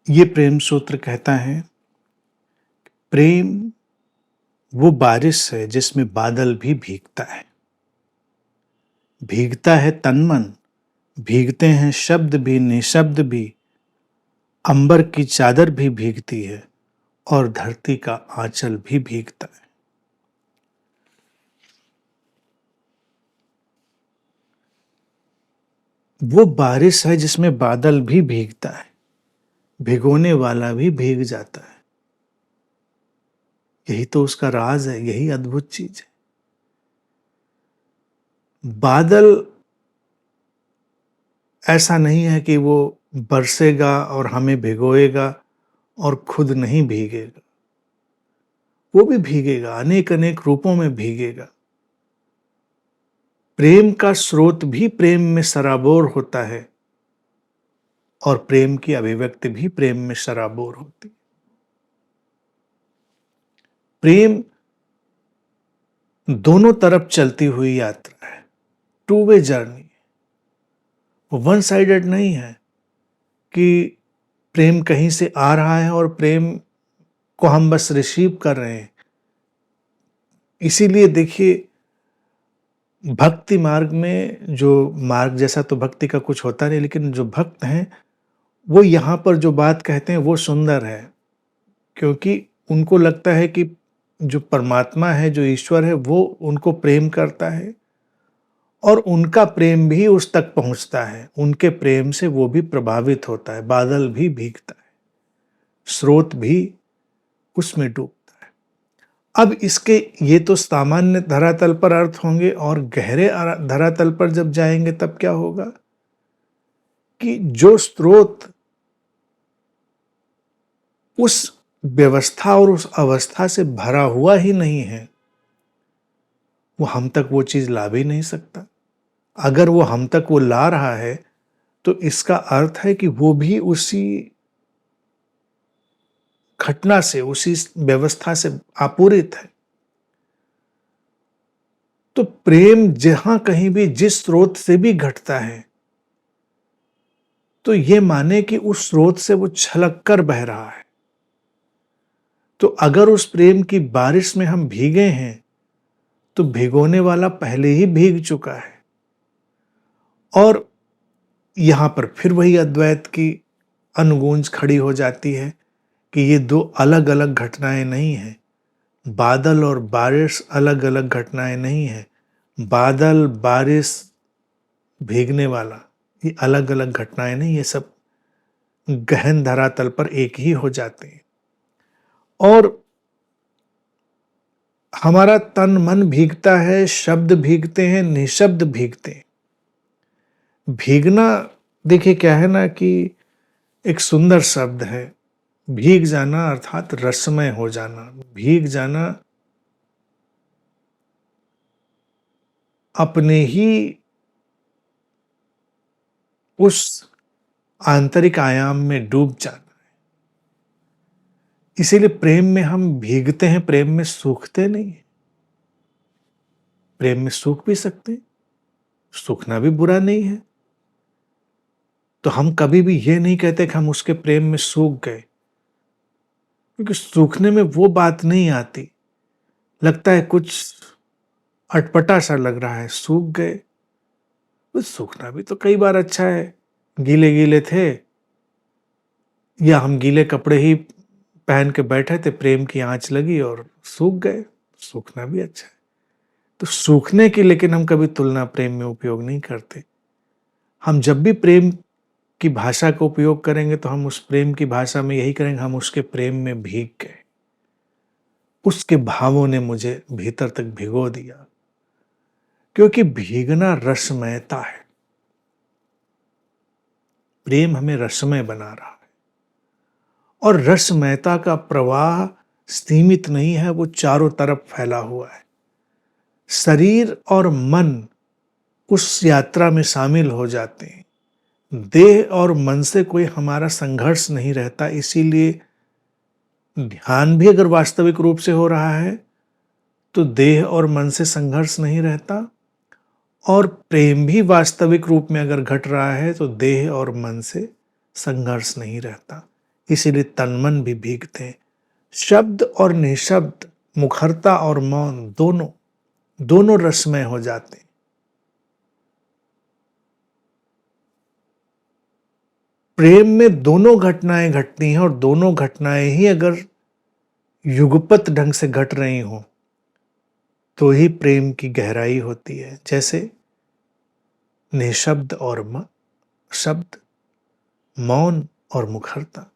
ये प्रेम सूत्र कहता है, प्रेम वो बारिश है जिसमें बादल भी भीगता है। भीगता है तन मन, भीगते हैं शब्द भी निशब्द भी, अंबर की चादर भी भीगती है और धरती का आंचल भी भीगता है। वो बारिश है जिसमें बादल भी भीगता है, भिगोने वाला भी भीग जाता है। यही तो उसका राज है, यही अद्भुत चीज है। बादल ऐसा नहीं है कि वो बरसेगा और हमें भिगोएगा और खुद नहीं भीगेगा। वो भी भीगेगा, अनेक अनेक रूपों में भीगेगा। प्रेम का स्रोत भी प्रेम में सराबोर होता है और प्रेम की अभिव्यक्ति भी प्रेम में सराबोर होती है। प्रेम दोनों तरफ चलती हुई यात्रा है, टू वे जर्नी। वो वन साइडेड नहीं है कि प्रेम कहीं से आ रहा है और प्रेम को हम बस रिसीव कर रहे हैं। इसीलिए देखिए, भक्ति मार्ग में जो मार्ग जैसा तो भक्ति का कुछ होता नहीं, लेकिन जो भक्त हैं वो यहाँ पर जो बात कहते हैं वो सुंदर है, क्योंकि उनको लगता है कि जो परमात्मा है, जो ईश्वर है, वो उनको प्रेम करता है और उनका प्रेम भी उस तक पहुंचता है। उनके प्रेम से वो भी प्रभावित होता है, बादल भी भीगता है, स्रोत भी उसमें डूबता है। अब इसके ये तो सामान्य धरातल पर अर्थ होंगे, और गहरे धरातल पर जब जाएंगे तब क्या होगा कि जो स्रोत उस व्यवस्था और उस अवस्था से भरा हुआ ही नहीं है, वो हम तक वो चीज ला भी नहीं सकता। अगर वो हम तक वो ला रहा है तो इसका अर्थ है कि वो भी उसी घटना से, उसी व्यवस्था से आपूरित है। तो प्रेम जहां कहीं भी जिस स्रोत से भी घटता है, तो ये माने कि उस स्रोत से वो छलक कर बह रहा है। तो अगर उस प्रेम की बारिश में हम भीगे हैं, तो भिगोने वाला पहले ही भीग चुका है। और यहां पर फिर वही अद्वैत की अनुगूंज खड़ी हो जाती है कि ये दो अलग अलग घटनाएं नहीं हैं। बादल और बारिश अलग अलग घटनाएं नहीं है। बादल, बारिश, भीगने वाला, ये अलग अलग घटनाएं नहीं, ये सब गहन धरातल पर एक ही हो जाते हैं। और हमारा तन मन भीगता है, शब्द भीगते हैं, निशब्द भीगते हैं। भीगना देखिए क्या है ना कि एक सुंदर शब्द है, भीग जाना अर्थात रसमय हो जाना। भीग जाना अपने ही उस आंतरिक आयाम में डूब जाना। इसीलिए प्रेम में हम भीगते हैं, प्रेम में सूखते नहीं हैं। प्रेम में सूख भी सकते हैं, सूखना भी बुरा नहीं है। तो हम कभी भी ये नहीं कहते कि हम उसके प्रेम में सूख गए, क्योंकि सूखने में वो बात नहीं आती। लगता है कुछ अटपटा सा लग रहा है, सूख गए। तो सूखना भी तो कई बार अच्छा है। गीले गीले थे, या हम गीले कपड़े ही पहन के बैठे थे, प्रेम की आंच लगी और सूख गए। सूखना भी अच्छा है। तो सूखने की लेकिन हम कभी तुलना प्रेम में उपयोग नहीं करते। हम जब भी प्रेम की भाषा का उपयोग करेंगे तो हम उस प्रेम की भाषा में यही करेंगे, हम उसके प्रेम में भीग गए, उसके भावों ने मुझे भीतर तक भिगो दिया। क्योंकि भीगना रसमयता है। प्रेम हमें रसमय बना रहा है, और रसमयता का प्रवाह सीमित नहीं है, वो चारों तरफ फैला हुआ है। शरीर और मन उस यात्रा में शामिल हो जाते हैं। देह और मन से कोई हमारा संघर्ष नहीं रहता। इसीलिए ध्यान भी अगर वास्तविक रूप से हो रहा है तो देह और मन से संघर्ष नहीं रहता, और प्रेम भी वास्तविक रूप में अगर घट रहा है तो देह और मन से संघर्ष नहीं रहता। इसीलिए तन मन भी भीगते हैं। शब्द और निशब्द, मुखरता और मौन, दोनों दोनों रसमय हो जाते हैं। प्रेम में दोनों घटनाएं घटती हैं, और दोनों घटनाएं ही अगर युगपत ढंग से घट रही हों तो ही प्रेम की गहराई होती है। जैसे निशब्द और शब्द, मौन और मुखरता।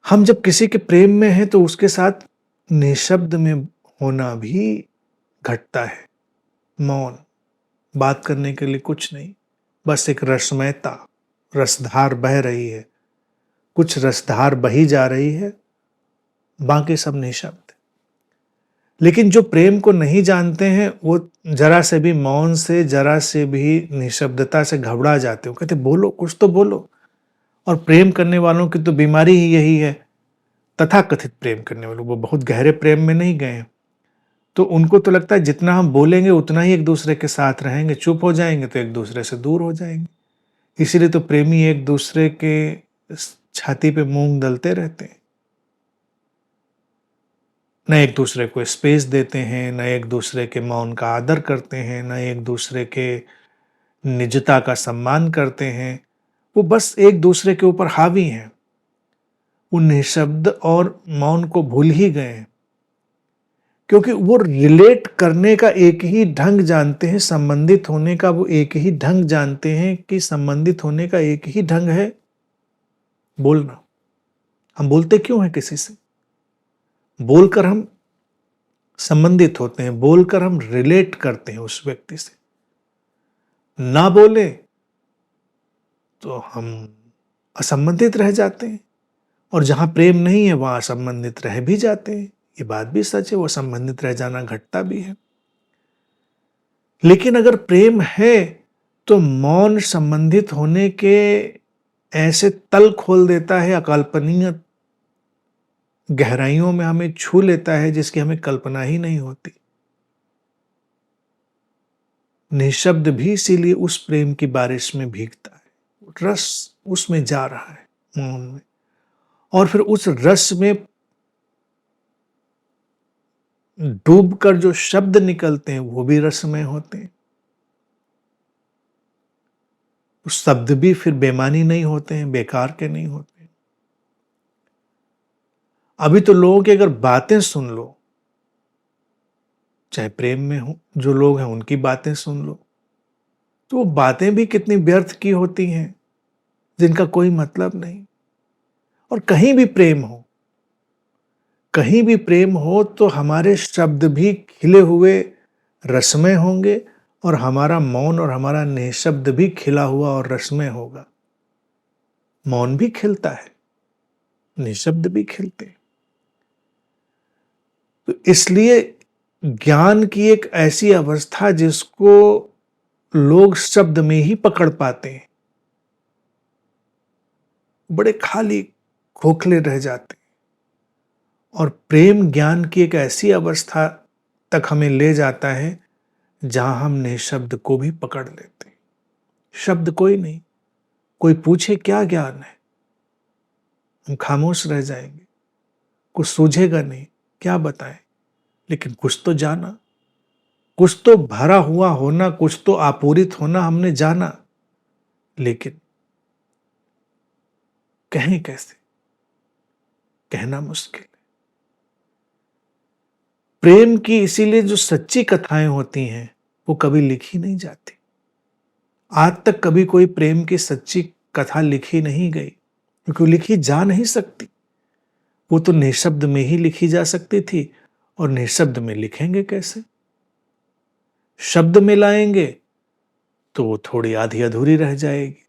हम जब किसी के प्रेम में हैं तो उसके साथ निशब्द में होना भी घटता है। मौन, बात करने के लिए कुछ नहीं, बस एक रसमयता, रसधार बह रही है, कुछ रसधार बही जा रही है, बाकी सब निशब्द। लेकिन जो प्रेम को नहीं जानते हैं वो जरा से भी मौन से, जरा से भी निशब्दता से घबरा जाते हो, कहते बोलो, कुछ तो बोलो। और प्रेम करने वालों की तो बीमारी ही यही है। तथाकथित प्रेम करने वालों, वो बहुत गहरे प्रेम में नहीं गए, तो उनको तो लगता है जितना हम बोलेंगे उतना ही एक दूसरे के साथ रहेंगे, चुप हो जाएंगे तो एक दूसरे से दूर हो जाएंगे। इसीलिए तो प्रेमी एक दूसरे के छाती पे मूंग दलते रहते हैं, न एक दूसरे को स्पेस देते हैं, न एक दूसरे के मौन का आदर करते हैं, न एक दूसरे के निजता का सम्मान करते हैं। वो बस एक दूसरे के ऊपर हावी हैं। वो निशब्द और मौन को भूल ही गए हैं, क्योंकि वो रिलेट करने का एक ही ढंग जानते हैं, संबंधित होने का वो एक ही ढंग जानते हैं कि संबंधित होने का एक ही ढंग है बोलना। हम बोलते क्यों हैं किसी से? बोलकर हम संबंधित होते हैं, बोलकर हम रिलेट करते हैं उस व्यक्ति से। ना बोले तो हम असंबंधित रह जाते हैं, और जहां प्रेम नहीं है वहां असंबंधित रह भी जाते हैं। ये बात भी सच है, वो संबंधित रह जाना घटता भी है। लेकिन अगर प्रेम है तो मौन संबंधित होने के ऐसे तल खोल देता है, अकल्पनीय गहराइयों में हमें छू लेता है जिसकी हमें कल्पना ही नहीं होती। निशब्द भी इसीलिए उस प्रेम की बारिश में भीगता है, रस उसमें जा रहा है, मौन में, और फिर उस रस में डूबकर जो शब्द निकलते हैं वो भी रसमय होते हैं। शब्द भी फिर बेमानी नहीं होते हैं, बेकार के नहीं होते हैं। अभी तो लोगों की अगर बातें सुन लो, चाहे प्रेम में हो, जो लोग हैं उनकी बातें सुन लो, तो वो बातें भी कितनी व्यर्थ की होती हैं, जिनका कोई मतलब नहीं। और कहीं भी प्रेम हो, कहीं भी प्रेम हो तो हमारे शब्द भी खिले हुए रसमय होंगे, और हमारा मौन और हमारा निशब्द भी खिला हुआ और रसमय होगा। मौन भी खिलता है, निशब्द भी खिलते हैं। तो इसलिए ज्ञान की एक ऐसी अवस्था जिसको लोग शब्द में ही पकड़ पाते हैं, बड़े खाली खोखले रह जाते हैं। और प्रेम ज्ञान की एक ऐसी अवस्था तक हमें ले जाता है जहां हम निशब्द को भी पकड़ लेते हैं। शब्द कोई नहीं, कोई पूछे क्या ज्ञान है, हम खामोश रह जाएंगे, कुछ सूझेगा नहीं, क्या बताएं। लेकिन कुछ तो जाना, कुछ तो भरा हुआ होना, कुछ तो आपूरित होना हमने जाना, लेकिन कहें कैसे, कहना मुश्किल है। प्रेम की इसीलिए जो सच्ची कथाएं होती हैं वो कभी लिखी नहीं जाती। आज तक कभी कोई प्रेम की सच्ची कथा लिखी नहीं गई, क्योंकि लिखी जा नहीं सकती। वो तो निशब्द में ही लिखी जा सकती थी, और निशब्द में लिखेंगे कैसे? शब्द में लाएंगे तो वो थोड़ी आधी अधूरी रह जाएगी।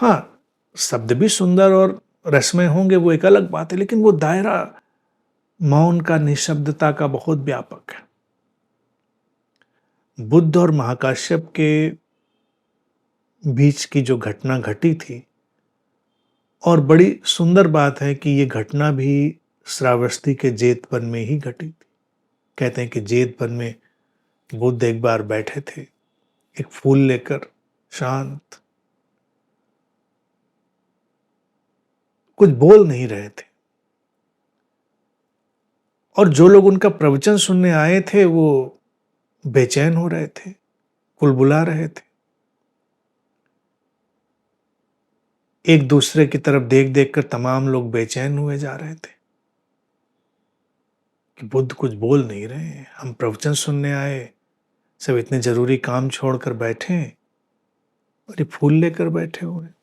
हाँ, शब्द भी सुंदर और रसमय होंगे, वो एक अलग बात है, लेकिन वो दायरा मौन का, निशब्दता का बहुत व्यापक है। बुद्ध और महाकाश्यप के बीच की जो घटना घटी थी, और बड़ी सुंदर बात है कि ये घटना भी श्रावस्ती के जेतवन में ही घटी थी। कहते हैं कि जेतवन में बुद्ध एक बार बैठे थे, एक फूल लेकर, शांत, कुछ बोल नहीं रहे थे। और जो लोग उनका प्रवचन सुनने आए थे वो बेचैन हो रहे थे, कुलबुला रहे थे। एक दूसरे की तरफ देख देख कर तमाम लोग बेचैन हुए जा रहे थे कि बुद्ध कुछ बोल नहीं रहे हैं, हम प्रवचन सुनने आए, सब इतने जरूरी काम छोड़कर बैठे हैं और ये फूल लेकर बैठे हुए हैं,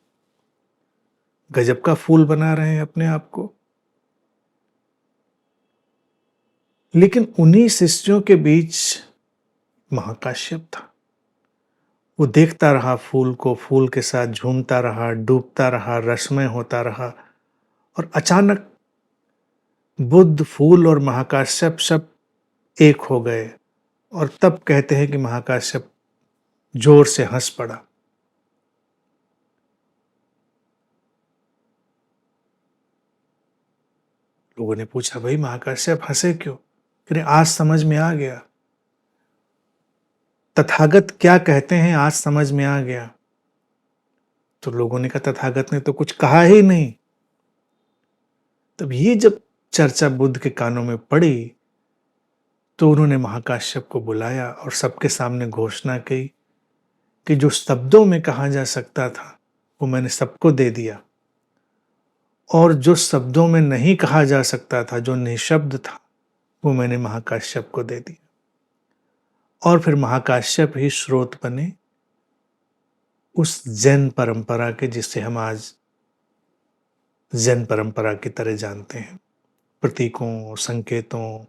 गजब का फूल बना रहे हैं अपने आप को। लेकिन उन्हीं शिष्यों के बीच महाकाश्यप था। वो देखता रहा फूल को, फूल के साथ झूमता रहा, डूबता रहा, रसमय होता रहा, और अचानक बुद्ध, फूल और महाकाश्यप सब एक हो गए। और तब कहते हैं कि महाकाश्यप जोर से हंस पड़ा। लोगों ने पूछा, भाई महाकाश्यप हंसे क्यों? फिर आज समझ में आ गया, तथागत क्या कहते हैं आज समझ में आ गया। तो लोगों ने कहा, तथागत ने तो कुछ कहा ही नहीं। तब ये जब चर्चा बुद्ध के कानों में पड़ी तो उन्होंने महाकाश्यप को बुलाया और सबके सामने घोषणा की कि जो शब्दों में कहा जा सकता था वो मैंने सबको दे दिया, और जो शब्दों में नहीं कहा जा सकता था, जो निशब्द था, वो मैंने महाकाश्यप को दे दिया। और फिर महाकाश्यप ही स्रोत बने उस जैन परंपरा के, जिसे हम आज जैन परंपरा की तरह जानते हैं, प्रतीकों, संकेतों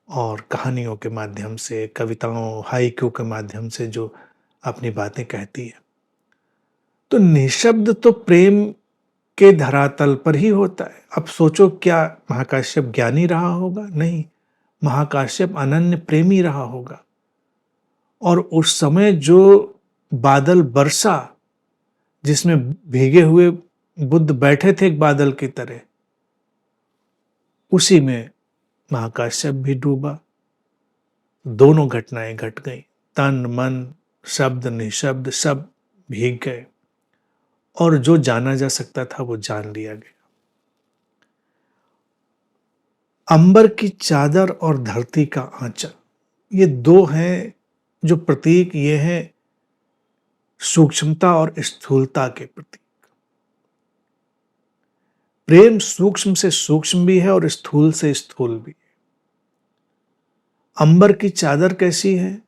और कहानियों के माध्यम से, कविताओं, हाइकू के माध्यम से जो अपनी बातें कहती है। तो निशब्द तो प्रेम के धरातल पर ही होता है। अब सोचो, क्या महाकाश्यप ज्ञानी रहा होगा? नहीं, महाकाश्यप अनन्य प्रेमी रहा होगा। और उस समय जो बादल बरसा, जिसमें भीगे हुए बुद्ध बैठे थे एक बादल की तरह, उसी में महाकाश्यप भी डूबा। दोनों घटनाएं घट गई, तन मन, शब्द निशब्द सब भीग गए, और जो जाना जा सकता था वो जान लिया गया। अंबर की चादर और धरती का आंचल, ये दो हैं जो प्रतीक, ये हैं सूक्ष्मता और स्थूलता के प्रतीक। प्रेम सूक्ष्म से सूक्ष्म भी है और स्थूल से स्थूल भी है। अंबर की चादर कैसी है?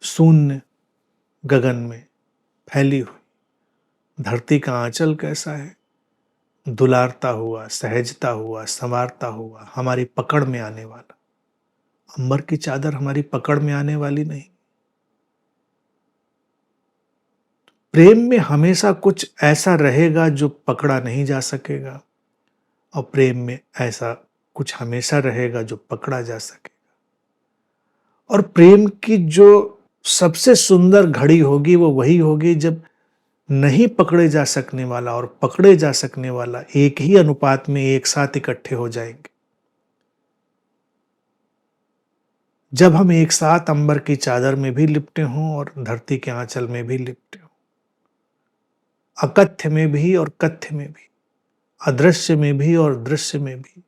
शून्य गगन में फैली हुई। धरती का आंचल कैसा है? दुलारता हुआ, सहजता हुआ, संवारता हुआ, हमारी पकड़ में आने वाला। अंबर की चादर हमारी पकड़ में आने वाली नहीं। प्रेम में हमेशा कुछ ऐसा रहेगा जो पकड़ा नहीं जा सकेगा, और प्रेम में ऐसा कुछ हमेशा रहेगा जो पकड़ा जा सकेगा। और प्रेम की जो सबसे सुंदर घड़ी होगी वो वही होगी जब नहीं पकड़े जा सकने वाला और पकड़े जा सकने वाला एक ही अनुपात में एक साथ इकट्ठे हो जाएंगे। जब हम एक साथ अंबर की चादर में भी लिपटे हों और धरती के आंचल में भी लिपटे हों, अकथ्य में भी और कथ्य में भी, अदृश्य में भी और दृश्य में भी,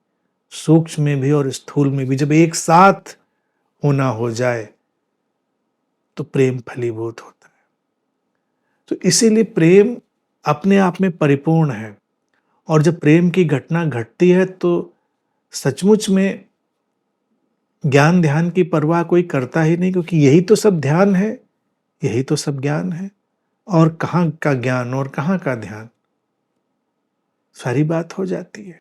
सूक्ष्म में भी और स्थूल में भी, जब एक साथ होना हो जाए तो प्रेम फलीभूत होता है। तो इसीलिए प्रेम अपने आप में परिपूर्ण है। और जब प्रेम की घटना घटती है तो सचमुच में ज्ञान ध्यान की परवाह कोई करता ही नहीं, क्योंकि यही तो सब ध्यान है, यही तो सब ज्ञान है। और कहाँ का ज्ञान और कहाँ का ध्यान, सारी बात हो जाती है।